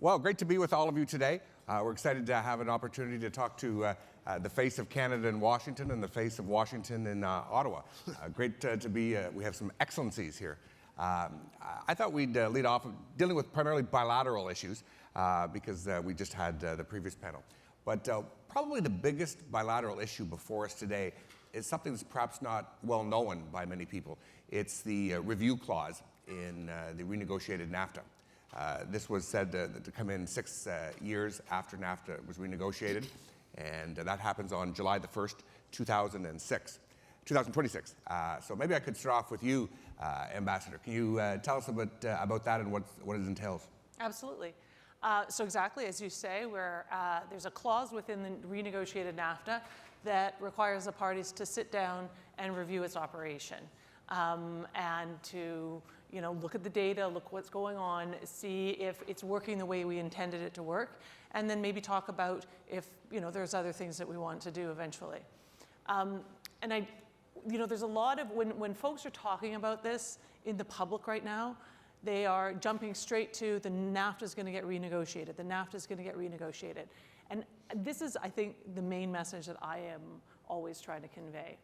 Well, great to be with all of you today. We're excited to have an opportunity to talk to the face of Canada in Washington and the face of Washington in Ottawa. Great to be, we have some excellencies here. I thought we'd lead off dealing with primarily bilateral issues because we just had the previous panel. But probably the biggest bilateral issue before us today is something that's perhaps not well known by many people. It's the review clause in the renegotiated NAFTA. This was said to come in 6 years after NAFTA was renegotiated, and that happens on July the 1st, 2026. So maybe I could start off with you, Ambassador. Can you tell us about that and what it entails? Absolutely. So exactly as you say, there's a clause within the renegotiated NAFTA that requires the parties to sit down and review its operation and to look at the data, look what's going on, see if it's working the way we intended it to work, and then maybe talk about if there's other things that we want to do eventually. There's a lot of when folks are talking about this in the public right now, they are jumping straight to the NAFTA is going to get renegotiated. The NAFTA is going to get renegotiated, and this is, I think, the main message that I am always trying to convey.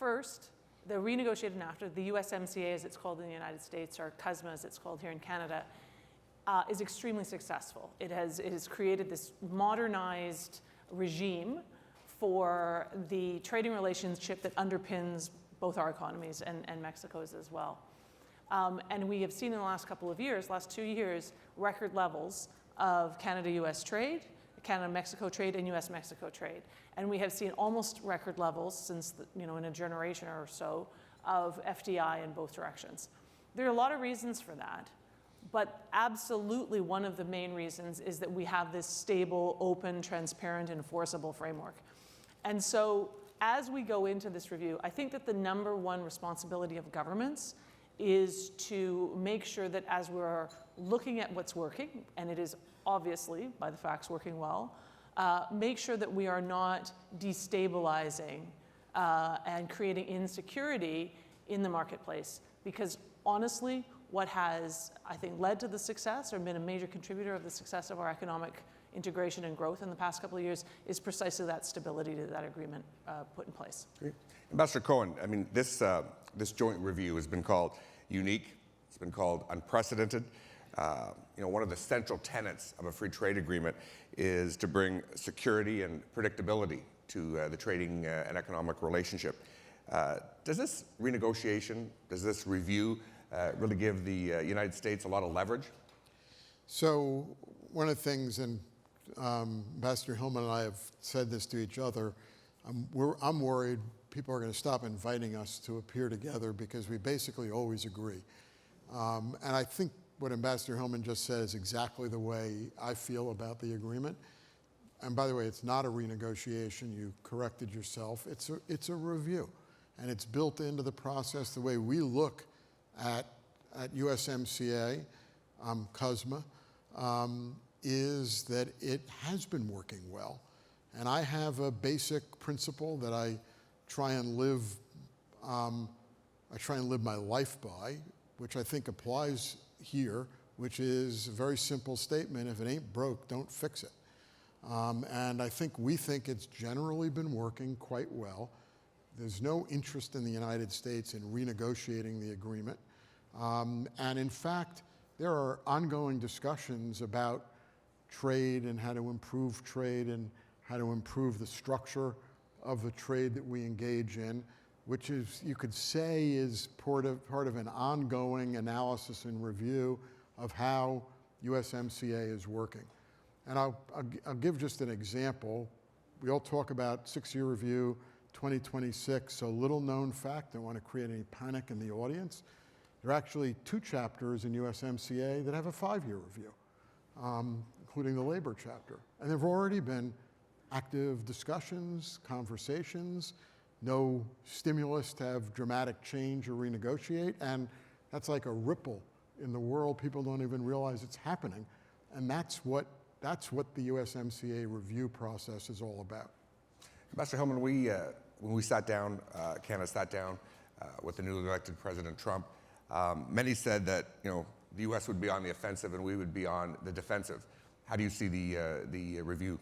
First, the renegotiated NAFTA, the USMCA as it's called in the United States, or CUSMA as it's called here in Canada, is extremely successful. It has created this modernized regime for the trading relationship that underpins both our economies and Mexico's as well. And we have seen in the last couple of years, last 2 years, record levels of Canada-US trade, Canada-Mexico trade, and US-Mexico trade. And we have seen almost record levels since, in a generation or so, of FDI in both directions. There are a lot of reasons for that, but absolutely one of the main reasons is that we have this stable, open, transparent, enforceable framework. And so as we go into this review, I think that the number one responsibility of governments is to make sure that as we're looking at what's working, and it is obviously, by the facts, working well, make sure that we are not destabilizing and creating insecurity in the marketplace. Because honestly, what has, I think, led to the success or been a major contributor of the success of our economic integration and growth in the past couple of years is precisely that stability that that agreement put in place. Great. Ambassador Cohen, I mean, this joint review has been called unique. It's been called unprecedented. One of the central tenets of a free trade agreement is to bring security and predictability to the trading and economic relationship. Does this renegotiation, does this review really give the United States a lot of leverage? So one of the things, and Ambassador Hillman and I have said this to each other, I'm worried people are going to stop inviting us to appear together because we basically always agree. And I think what Ambassador Hillman just said is exactly the way I feel about the agreement. And by the way, it's not a renegotiation. You corrected yourself. It's a review. And it's built into the process. The way we look at USMCA, CUSMA, is that it has been working well. And I have a basic principle that I try and live my life by, which I think applies here, which is a very simple statement: if it ain't broke, don't fix it. And we think it's generally been working quite well. There's no interest in the United States in renegotiating the agreement. And in fact, there are ongoing discussions about trade and how to improve trade and how to improve the structure of the trade that we engage in, which is, you could say, is part of an ongoing analysis and review of how USMCA is working. And I'll give just an example. We all talk about 6-year review, 2026, so little known fact, don't want to create any panic in the audience. There are actually 2 chapters in USMCA that have a 5-year review, including the labor chapter. And there have already been active discussions, conversations, no stimulus to have dramatic change or renegotiate, and that's like a ripple in the world. People don't even realize it's happening, and that's what the USMCA review process is all about. Ambassador Hillman, when we sat down, Canada sat down with the newly elected President Trump, many said that the U.S. would be on the offensive and we would be on the defensive. How do you see the review?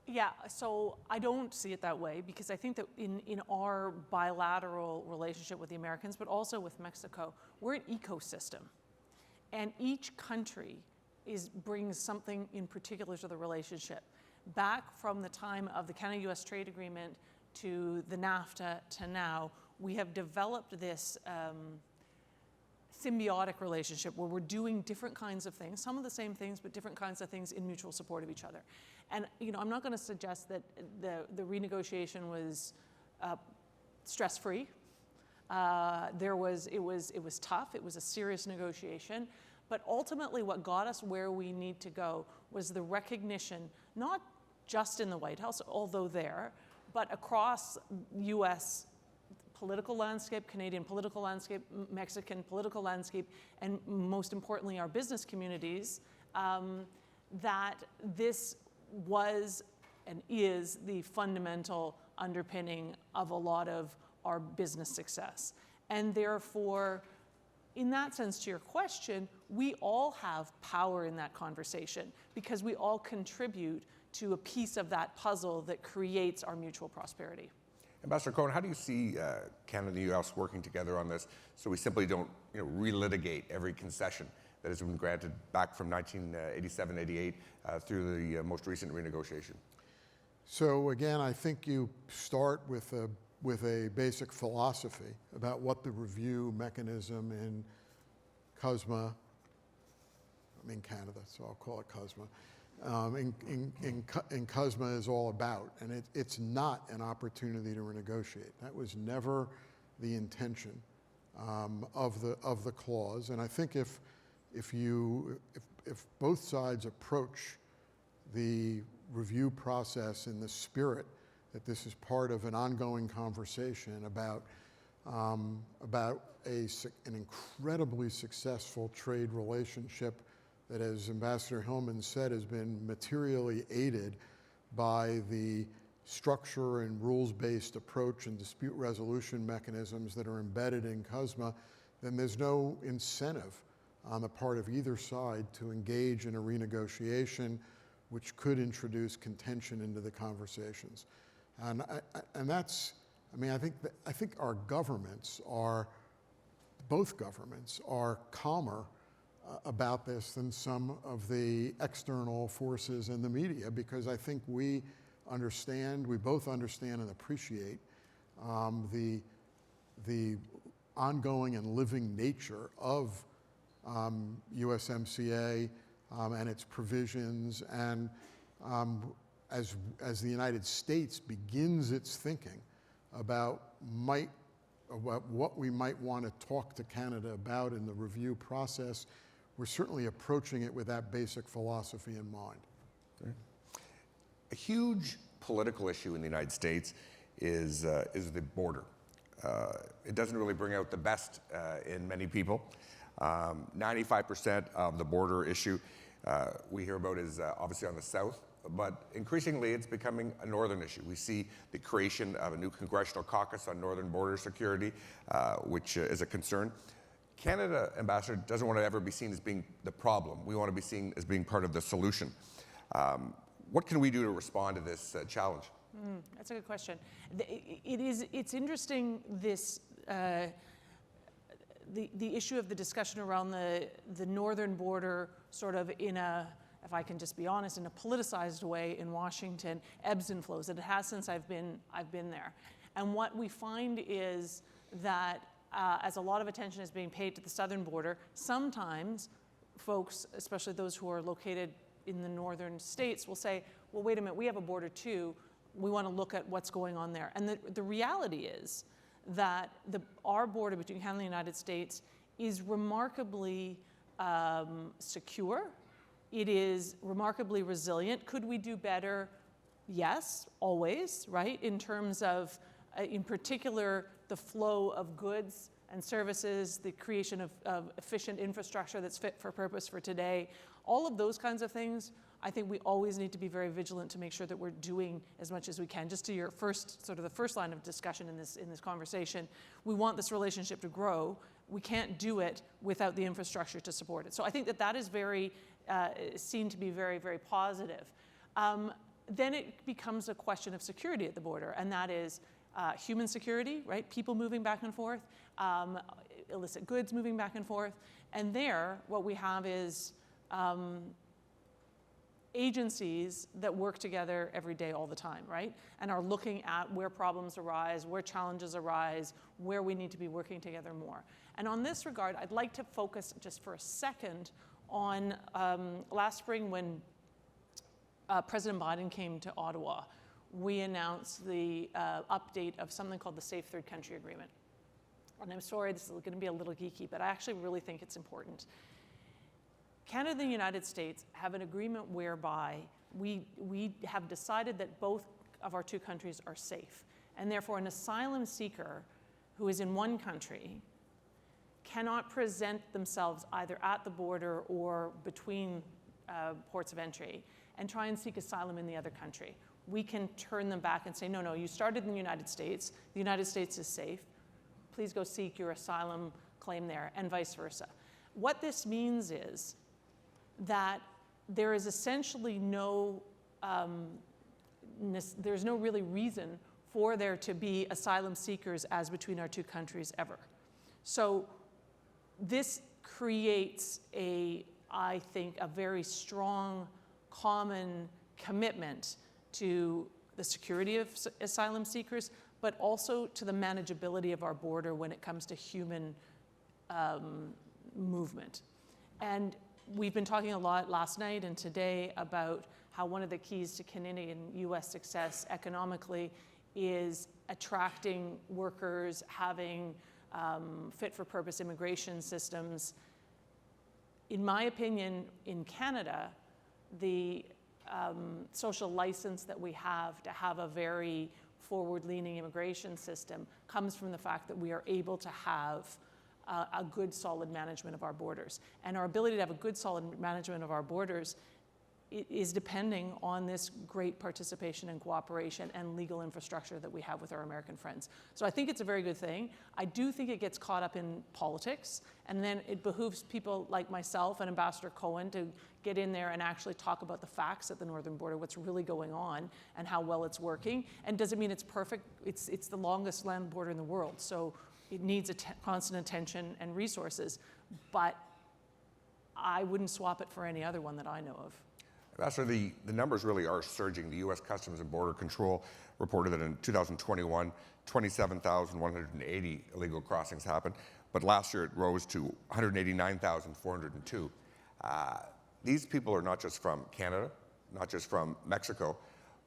Yeah, so I don't see it that way because I think that in our bilateral relationship with the Americans, but also with Mexico, we're an ecosystem. And each country brings something in particular to the relationship. Back from the time of the Canada-U.S. trade agreement to the NAFTA to now, we have developed this symbiotic relationship where we're doing different kinds of things, some of the same things, but different kinds of things in mutual support of each other. And I'm not going to suggest that the renegotiation was stress-free. It was tough. It was a serious negotiation. But ultimately, what got us where we need to go was the recognition, not just in the White House, although there, but across U.S. political landscape, Canadian political landscape, Mexican political landscape, and most importantly, our business communities, that this was and is the fundamental underpinning of a lot of our business success. And therefore, in that sense, to your question, we all have power in that conversation because we all contribute to a piece of that puzzle that creates our mutual prosperity. Ambassador Cohen, how do you see Canada and the U.S. working together on this so we simply don't relitigate every concession that has been granted back from 1987-88 through the most recent renegotiation? So again, I think you start with a basic philosophy about what the review mechanism in CUSMA, I'm in Canada, so I'll call it CUSMA, in CUSMA is all about. And it's not an opportunity to renegotiate. That was never the intention of the clause. And I think if both sides approach the review process in the spirit that this is part of an ongoing conversation about an incredibly successful trade relationship that, as Ambassador Hillman said, has been materially aided by the structure and rules-based approach and dispute resolution mechanisms that are embedded in CUSMA, then there's no incentive on the part of either side to engage in a renegotiation which could introduce contention into the conversations. And that's, I think our governments both governments are calmer about this than some of the external forces in the media, because I think we both understand and appreciate the ongoing and living nature of USMCA and its provisions, and as the United States begins its thinking about what we might want to talk to Canada about in the review process, we're certainly approaching it with that basic philosophy in mind. Okay. A huge political issue in the United States is the border. It doesn't really bring out the best in many people. 95% of the border issue we hear about is obviously on the south, but increasingly it's becoming a northern issue. We see the creation of a new congressional caucus on northern border security, which is a concern. Canada, Ambassador, doesn't want to ever be seen as being the problem. We want to be seen as being part of the solution. What can we do to respond to this challenge? That's a good question. It's interesting, this the issue of the discussion around the northern border, sort of in a, if I can just be honest, in a politicized way in Washington, ebbs and flows. And it has since I've been there. And what we find is that as a lot of attention is being paid to the southern border, sometimes folks, especially those who are located in the northern states, will say, well, wait a minute, we have a border too. We want to look at what's going on there. And the reality is that our border between Canada and the United States is remarkably secure. It is remarkably resilient. Could we do better? Yes, always, right? In terms of, in particular, the flow of goods and services, the creation of efficient infrastructure that's fit for purpose for today. All of those kinds of things, I think we always need to be very vigilant to make sure that we're doing as much as we can. Just to your first, sort of the first line of discussion in this conversation, we want this relationship to grow, we can't do it without the infrastructure to support it. So I think that that is very, seen to be very, very positive. Then it becomes a question of security at the border, and that is human security, right? People moving back and forth, illicit goods moving back and forth. And there, what we have is agencies that work together every day all the time, right? And are looking at where problems arise, where challenges arise, where we need to be working together more. And on this regard, I'd like to focus just for a second on last spring when President Biden came to Ottawa. We announced the update of something called the Safe Third Country Agreement. And I'm sorry, this is going to be a little geeky, but I actually really think it's important. Canada and the United States have an agreement whereby we have decided that both of our two countries are safe. And therefore, an asylum seeker who is in one country cannot present themselves either at the border or between ports of entry and try and seek asylum in the other country. We can turn them back and say, no, you started in the United States is safe, please go seek your asylum claim there, and vice versa. What this means is that there is essentially there's no really reason for there to be asylum seekers as between our two countries ever. So this creates I think, a very strong common commitment to the security of asylum seekers, but also to the manageability of our border when it comes to human movement. And we've been talking a lot last night and today about how one of the keys to Canadian-US success economically is attracting workers, having fit-for-purpose immigration systems. In my opinion, in Canada, the social license that we have to have a very forward-leaning immigration system comes from the fact that we are able to have a good, solid management of our borders. And our ability to have a good, solid management of our borders is depending on this great participation and cooperation and legal infrastructure that we have with our American friends. So I think it's a very good thing. I do think it gets caught up in politics, and then it behooves people like myself and Ambassador Cohen to get in there and actually talk about the facts at the northern border, what's really going on and how well it's working. And doesn't mean it's perfect. It's the longest land border in the world, so it needs constant attention and resources, but I wouldn't swap it for any other one that I know of. Ambassador, the numbers really are surging. The U.S. Customs and Border Control reported that in 2021, 27,180 illegal crossings happened, but last year it rose to 189,402. These people are not just from Canada, not just from Mexico,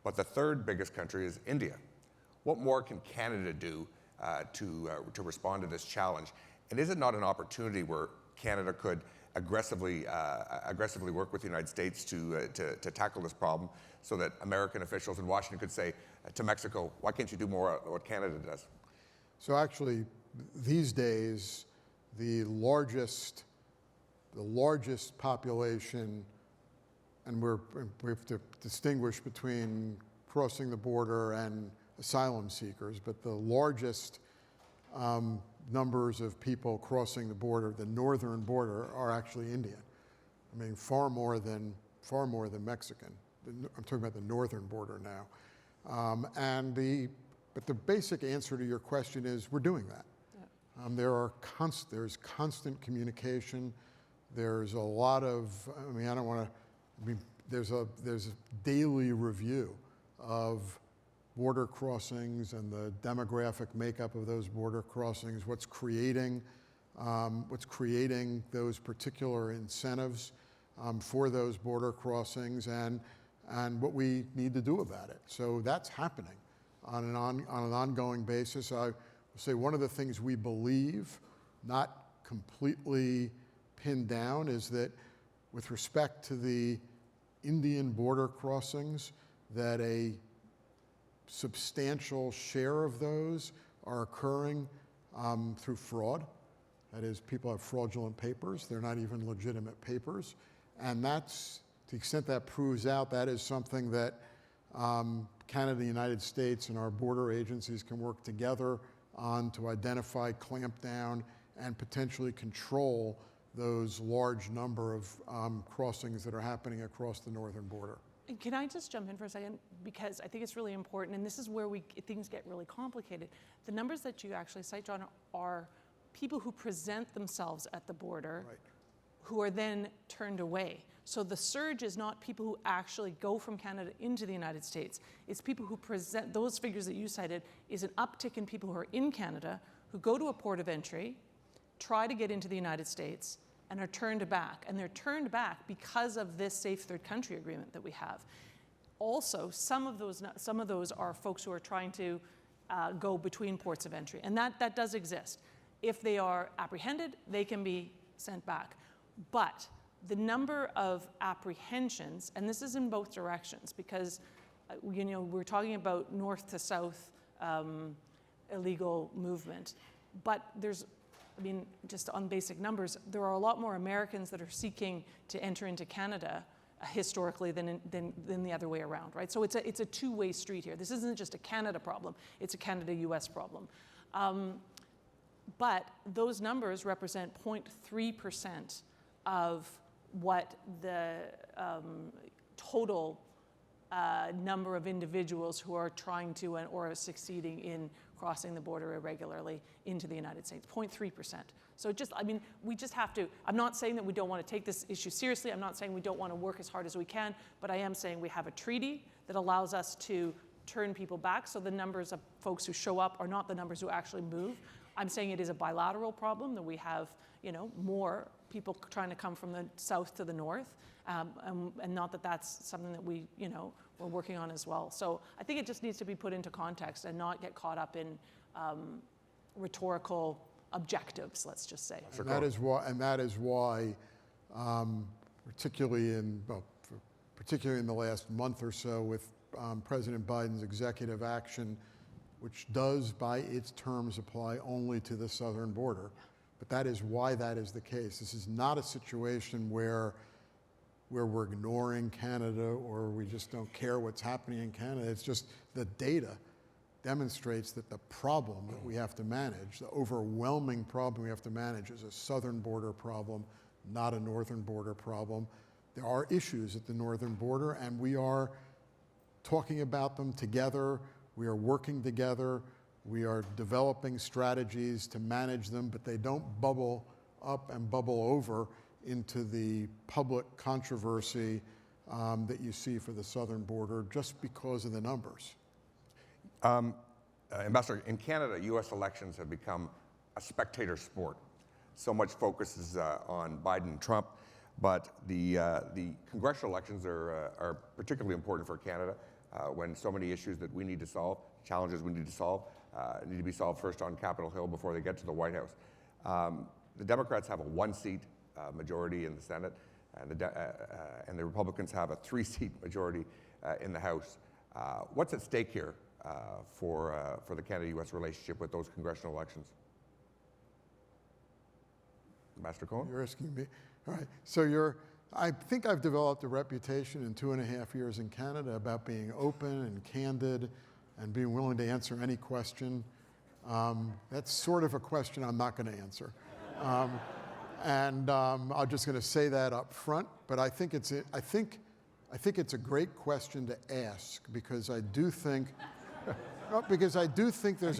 but the third biggest country is India. What more can Canada do to respond to this challenge? And is it not an opportunity where Canada could aggressively work with the United States to tackle this problem, so that American officials in Washington could say to Mexico, why can't you do more of what Canada does? So actually, these days, the largest population, and we have to distinguish between crossing the border and asylum seekers, but the largest numbers of people crossing the border, the northern border, are actually Indian. I mean, far more than Mexican. I'm talking about the northern border now. But the basic answer to your question is we're doing that. Yeah. There's constant communication. There's a lot of, there's a daily review of border crossings and the demographic makeup of those border crossings, what's creating those particular incentives for those border crossings, and what we need to do about it. So that's happening on an ongoing basis. I would say one of the things we believe, not completely pinned down, is that with respect to the Indian border crossings, that a substantial share of those are occurring through fraud. That is, people have fraudulent papers. They're not even legitimate papers. And that's, to the extent that proves out, that is something that Canada, the United States, and our border agencies can work together on to identify, clamp down, and potentially control those large number of crossings that are happening across the northern border. Can I just jump in for a second? Because I think it's really important, and this is where things get really complicated. The numbers that you actually cite, John, are people who present themselves at the border, Right. who are then turned away. So the surge is not people who actually go from Canada into the United States. It's people who present, those figures that you cited, is an uptick in people who are in Canada, who go to a port of entry, try to get into the United States, and are turned back. And they're turned back because of this safe third country agreement that we have. Also, some of those are folks who are trying to go between ports of entry, and that does exist. If they are apprehended, they can be sent back. But the number of apprehensions, and this is in both directions, because we're talking about north to south illegal movement, but just on basic numbers, there are a lot more Americans that are seeking to enter into Canada historically than the other way around, right? So it's a two-way street here. This isn't just a Canada problem, it's a Canada-US problem. But those numbers represent 0.3% of what the total number of individuals who are trying to or are succeeding in crossing the border irregularly into the United States, 0.3%. So we just have to, I'm not saying that we don't want to take this issue seriously, I'm not saying we don't want to work as hard as we can, but I am saying we have a treaty that allows us to turn people back, so the numbers of folks who show up are not the numbers who actually move. I'm saying it is a bilateral problem, that we have more people trying to come from the south to the north, and not that that's something that we're working on as well. So I think it just needs to be put into context and not get caught up in rhetorical objectives, let's just say. And that is why, particularly in the last month or so, with President Biden's executive action, which does by its terms apply only to the southern border. But that is why that is the case. This is not a situation where we're ignoring Canada or we just don't care what's happening in Canada. It's just the data demonstrates that the problem that we have to manage, the overwhelming problem we have to manage, is a southern border problem, not a northern border problem. There are issues at the northern border, and we are talking about them together. We are working together. We are developing strategies to manage them, but they don't bubble up and bubble over into the public controversy that you see for the southern border just because of the numbers. Ambassador, in Canada, U.S. elections have become a spectator sport. So much focus is on Biden and Trump, but the congressional elections are particularly important for Canada when so many issues that we need to solve, challenges we need to solve, need to be solved first on Capitol Hill before they get to the White House. The Democrats have a one-seat majority in the Senate, and the Republicans have a three-seat majority in the House. What's at stake here for the Canada-U.S. relationship with those congressional elections? Ambassador Cohen? You're asking me. All right. So I think I've developed a reputation in 2.5 years in Canada about being open and candid and being willing to answer any question. That's sort of a question I'm not going to answer. I'm just going to say that up front, but I think it's a great question to ask, because I do think there's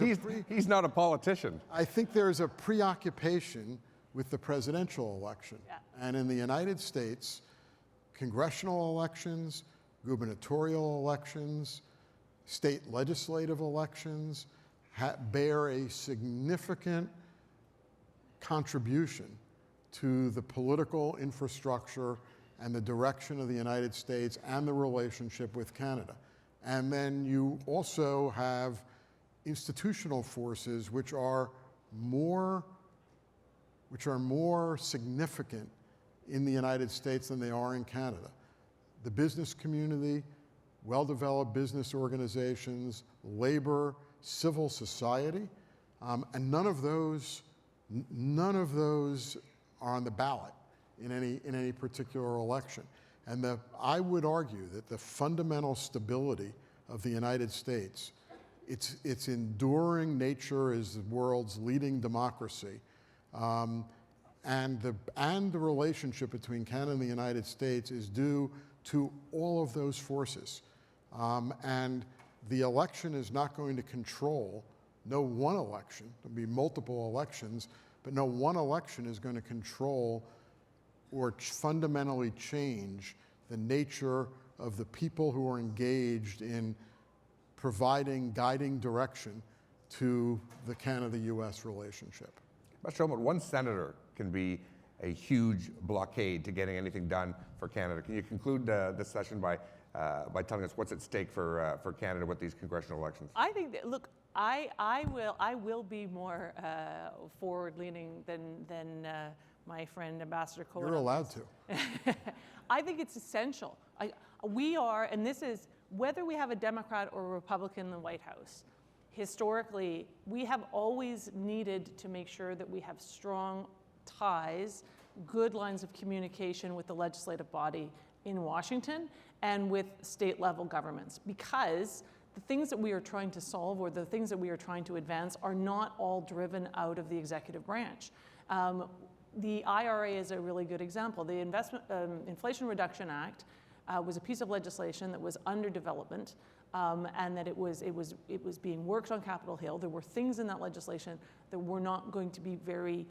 he's not a politician. I think there's a preoccupation with the presidential election. Yeah. And in the United States, congressional elections, gubernatorial elections, state legislative elections bear a significant contribution to the political infrastructure and the direction of the United States and the relationship with Canada. And then you also have institutional forces which are more significant in the United States than they are in Canada. The business community, well-developed business organizations, labor, civil society, and none of those are on the ballot in any particular election. And I would argue that the fundamental stability of the United States, its enduring nature as the world's leading democracy, And the relationship between Canada and the United States is due to all of those forces. And the election is not going to control, no one election, there'll be multiple elections, but no one election is going to control or fundamentally change the nature of the people who are engaged in providing guiding direction to the Canada-US relationship. Mr. Hillman, one senator can be a huge blockade to getting anything done for Canada. Can you conclude this session by telling us what's at stake for Canada with these congressional elections? I think that, look, I will be more forward-leaning than my friend Ambassador Cohen. You're allowed to. I think it's essential. We are, and this is, whether we have a Democrat or a Republican in the White House, historically, we have always needed to make sure that we have strong ties, good lines of communication with the legislative body in Washington and with state-level governments, because the things that we are trying to solve or the things that we are trying to advance are not all driven out of the executive branch. The IRA is a really good example. The Inflation Reduction Act was a piece of legislation that was under development, and that it was being worked on Capitol Hill. There were things in that legislation that were not going to be very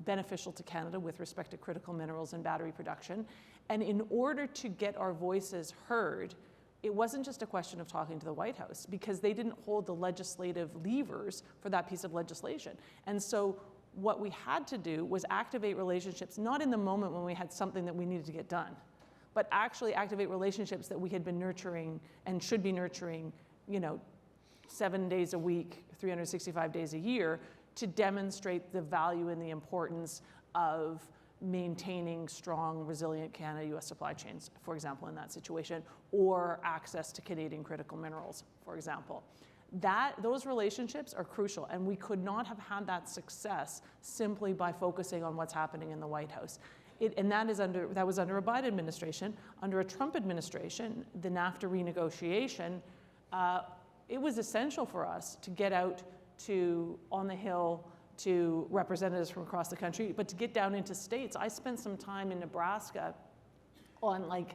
beneficial to Canada with respect to critical minerals and battery production. And in order to get our voices heard, it wasn't just a question of talking to the White House, because they didn't hold the legislative levers for that piece of legislation. And so what we had to do was activate relationships, not in the moment when we had something that we needed to get done, but actually activate relationships that we had been nurturing and should be nurturing, 7 days a week, 365 days a year, to demonstrate the value and the importance of maintaining strong, resilient Canada-US supply chains, for example, in that situation, or access to Canadian critical minerals, for example. Those relationships are crucial, and we could not have had that success simply by focusing on what's happening in the White House. That was under a Biden administration. Under a Trump administration, the NAFTA renegotiation, it was essential for us to get out on the Hill to representatives from across the country, but to get down into states. I spent some time in Nebraska on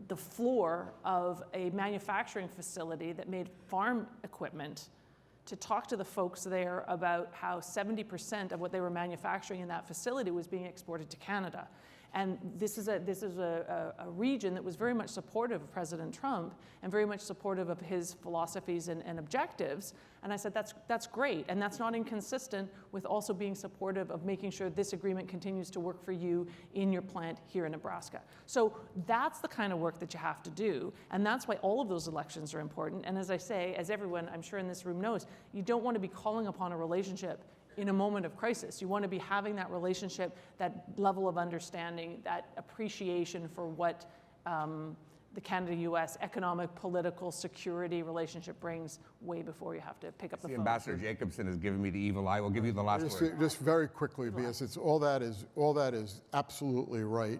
the floor of a manufacturing facility that made farm equipment, to talk to the folks there about how 70% of what they were manufacturing in that facility was being exported to Canada. And this is a region that was very much supportive of President Trump and very much supportive of his philosophies and objectives. And I said, that's great. And that's not inconsistent with also being supportive of making sure this agreement continues to work for you in your plant here in Nebraska. So that's the kind of work that you have to do. And that's why all of those elections are important. And as I say, as everyone I'm sure in this room knows, you don't want to be calling upon a relationship in a moment of crisis. You want to be having that relationship, that level of understanding, that appreciation for what the Canada-US economic, political, security relationship brings way before you have to pick up the phone. Ambassador Jacobson has given me the evil eye. We'll give you the last word. Just very quickly, because all that is absolutely right,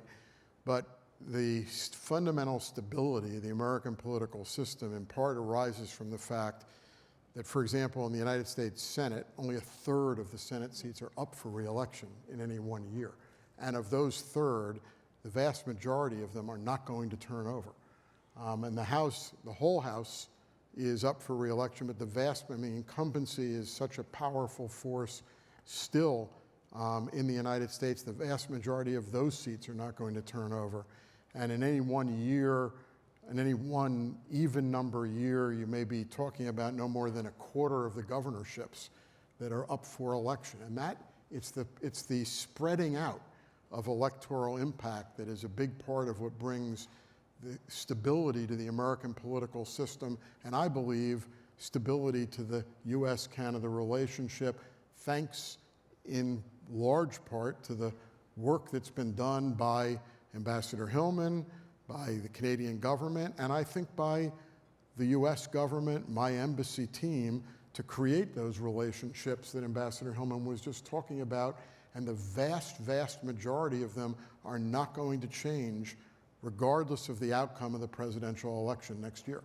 but the fundamental stability of the American political system in part arises from the fact that, for example, in the United States Senate, only a third of the Senate seats are up for re-election in any one year. And of those third, the vast majority of them are not going to turn over. And the whole House is up for re-election, but incumbency is such a powerful force still in the United States. The vast majority of those seats are not going to turn over. And in any one year, in any one even number year, you may be talking about no more than a quarter of the governorships that are up for election. And it's the spreading out of electoral impact that is a big part of what brings the stability to the American political system, and I believe stability to the US-Canada relationship, thanks in large part to the work that's been done by Ambassador Hillman, by the Canadian government, and I think by the US government, my embassy team, to create those relationships that Ambassador Hillman was just talking about, and the vast, vast majority of them are not going to change regardless of the outcome of the presidential election next year.